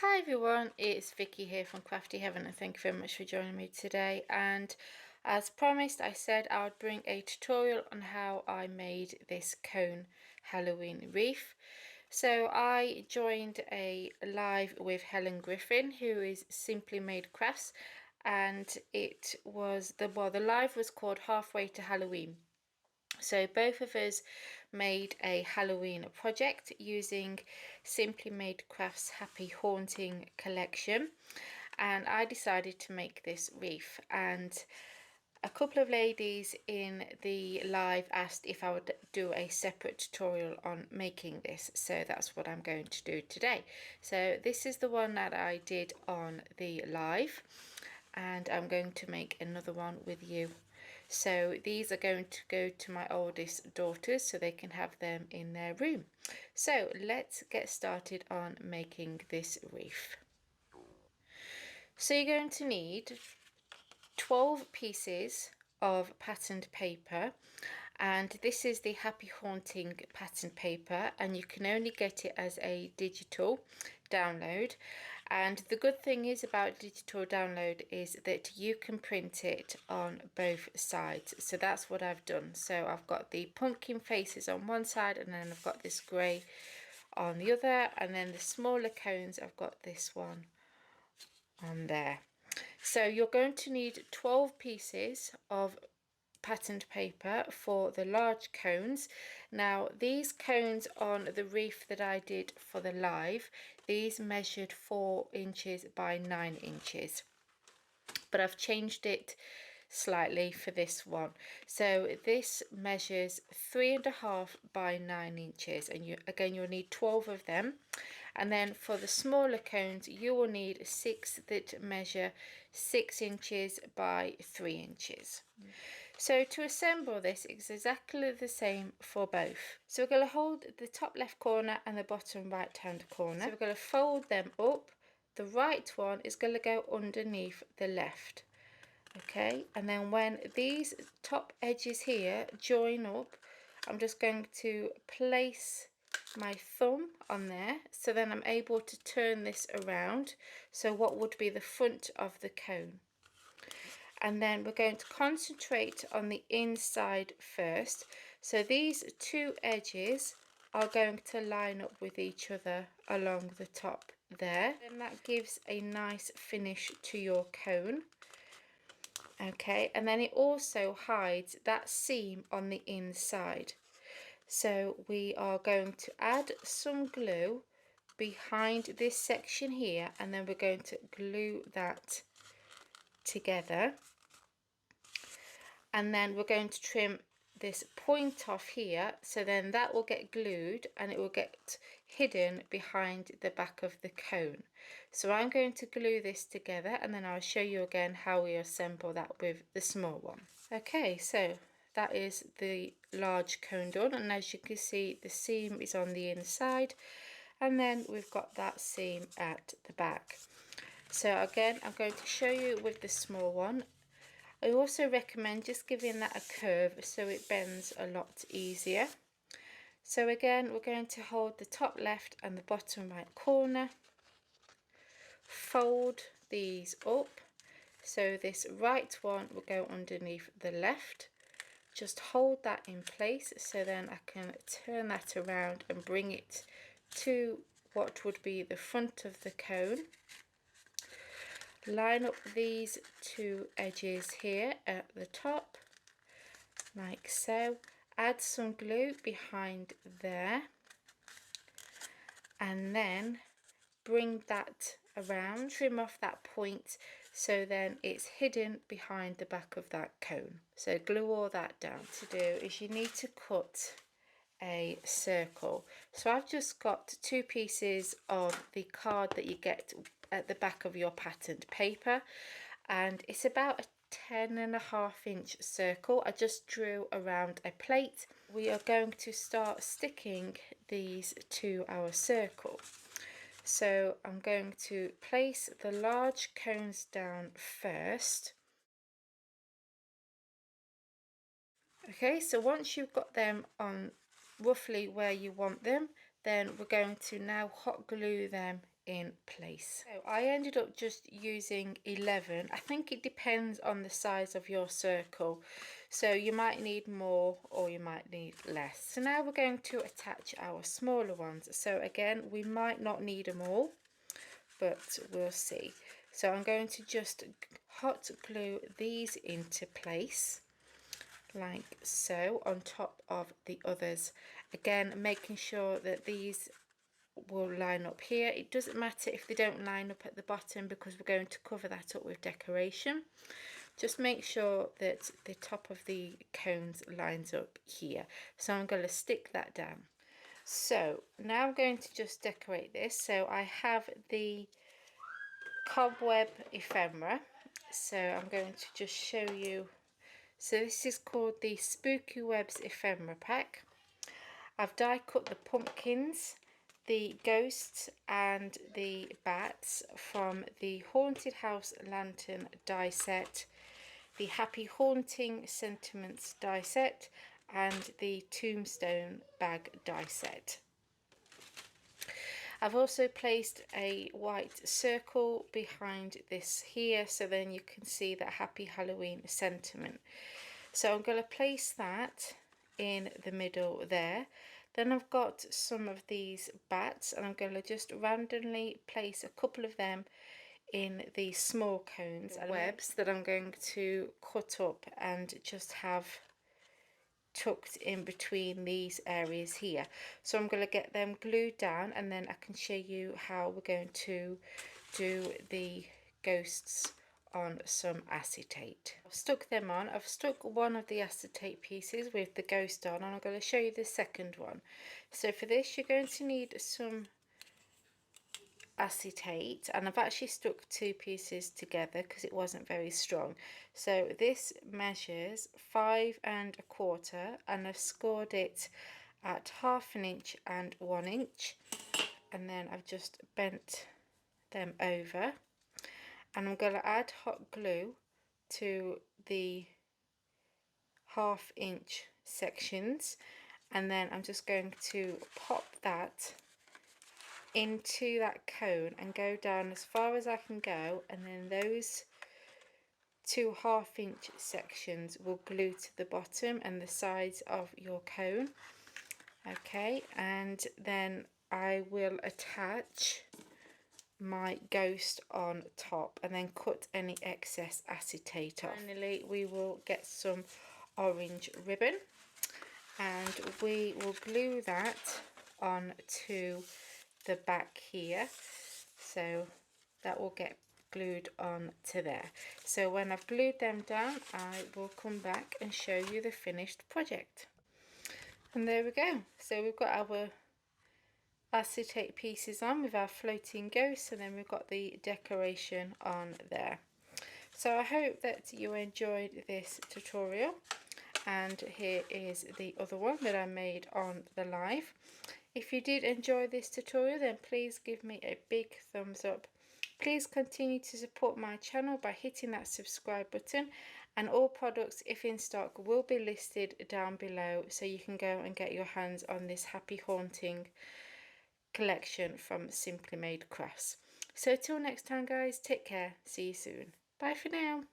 Hi everyone, it's Vicky here from Crafty Heaven and thank you very much for joining me today. And as promised, I said I would bring a tutorial on how I made this cone Halloween wreath. So I joined a live with Helen Griffin, who is Simply Made Crafts, and it was the live was called Halfway to Halloween. So both of us made a Halloween project using Simply Made Crafts Happy Haunting collection, and I decided to make this wreath. And a couple of ladies in the live asked if I would do a separate tutorial on making this, so that's what I'm going to do today. So this is the one that I did on the live, and I'm going to make another one with you. So these are going to go to my oldest daughters so they can have them in their room. So let's get started on making this wreath. So you're going to need 12 pieces of patterned paper, and this is the Happy Haunting patterned paper, and you can only get it as a digital download. And the good thing is about digital download is that you can print it on both sides. So that's what I've done. So I've got the pumpkin faces on one side, and then I've got this grey on the other, and then the smaller cones I've got this one on there. So you're going to need 12 pieces of patterned paper for the large cones. Now these cones on the wreath that I did for the live, these measured 4 inches by 9 inches, but I've changed it slightly for this one. So this measures 3.5 by 9 inches, and you'll need 12 of them. And then for the smaller cones you will need 6 that measure 6 inches by 3 inches. So to assemble this, it's exactly the same for both. So we're going to hold the top left corner and the bottom right hand corner. So we're going to fold them up. The right one is going to go underneath the left. Okay, and then when these top edges here join up, I'm just going to place my thumb on there, so then I'm able to turn this around, so what would be the front of the cone. And then we're going to concentrate on the inside first. So these two edges are going to line up with each other along the top there, and that gives a nice finish to your cone. Okay, and then it also hides that seam on the inside. So we are going to add some glue behind this section here, and then we're going to glue that together. And then we're going to trim this point off here, so then that will get glued and it will get hidden behind the back of the cone. So I'm going to glue this together, and then I'll show you again how we assemble that with the small one. Okay, so that is the large cone done, and as you can see the seam is on the inside, and then we've got that seam at the back. So again, I'm going to show you with the small one. I also recommend just giving that a curve so it bends a lot easier. So again, we're going to hold the top left and the bottom right corner, fold these up, so this right one will go underneath the left. Just hold that in place, so then I can turn that around and bring it to what would be the front of the cone. Line up these two edges here at the top, like so. Add some glue behind there, and then bring that around, trim off that point, so then it's hidden behind the back of that cone. So glue all that down. To do is you need to cut a circle. So I've just got 2 pieces of the card that you get at the back of your patterned paper, and it's about a 10.5-inch circle. I just drew around a plate. We are going to start sticking these to our circle. So I'm going to place the large cones down first. Okay, so once you've got them on roughly where you want them, then we're going to now hot glue them in place. So I ended up just using 11. I think it depends on the size of your circle, so you might need more or you might need less. So now we're going to attach our smaller ones. So again, we might not need them all, but we'll see. So I'm going to just hot glue these into place like so on top of the others, again making sure that these will line up here. It doesn't matter if they don't line up at the bottom because we're going to cover that up with decoration. Just make sure that the top of the cones lines up here. So I'm going to stick that down. So now I'm going to just decorate this. So I have the cobweb ephemera, so I'm going to just show you. So this is called the Spooky Webs ephemera pack. I've die cut the pumpkins, the ghosts and the bats from the Haunted House Lantern die set, the Happy Haunting Sentiments die set, and the Tombstone bag die set. I've also placed a white circle behind this here, so then you can see that Happy Halloween sentiment. So I'm going to place that in the middle there. Then I've got some of these bats, and I'm going to just randomly place a couple of them in the small cones and webs that I'm going to cut up and just have tucked in between these areas here. So I'm going to get them glued down, and then I can show you how we're going to do the ghosts on some acetate. I've stuck them on. I've stuck one of the acetate pieces with the ghost on, and I'm going to show you the second one. So for this you're going to need some acetate, and I've actually stuck two pieces together because it wasn't very strong. So this measures 5 1/4, and I've scored it at 1/2 inch and 1 inch, and then I've just bent them over, and I'm going to add hot glue to the 1/2 inch sections, and then I'm just going to pop that into that cone and go down as far as I can go, and then those two 1/2 inch sections will glue to the bottom and the sides of your cone. Okay, and then I will attach my ghost on top and then cut any excess acetate off. Finally, we will get some orange ribbon, and we will glue that onto the back here, so that will get glued on to there. So when I've glued them down, I will come back and show you the finished project. And there we go. So we've got our acetate pieces on with our floating ghosts, and then we've got the decoration on there. So I hope that you enjoyed this tutorial, and here is the other one that I made on the live. If you did enjoy this tutorial, then please give me a big thumbs up. Please continue to support my channel by hitting that subscribe button, and all products, if in stock, will be listed down below, so you can go and get your hands on this Happy Haunting collection from Simply Made Crafts. So till next time guys, take care, see you soon, bye for now.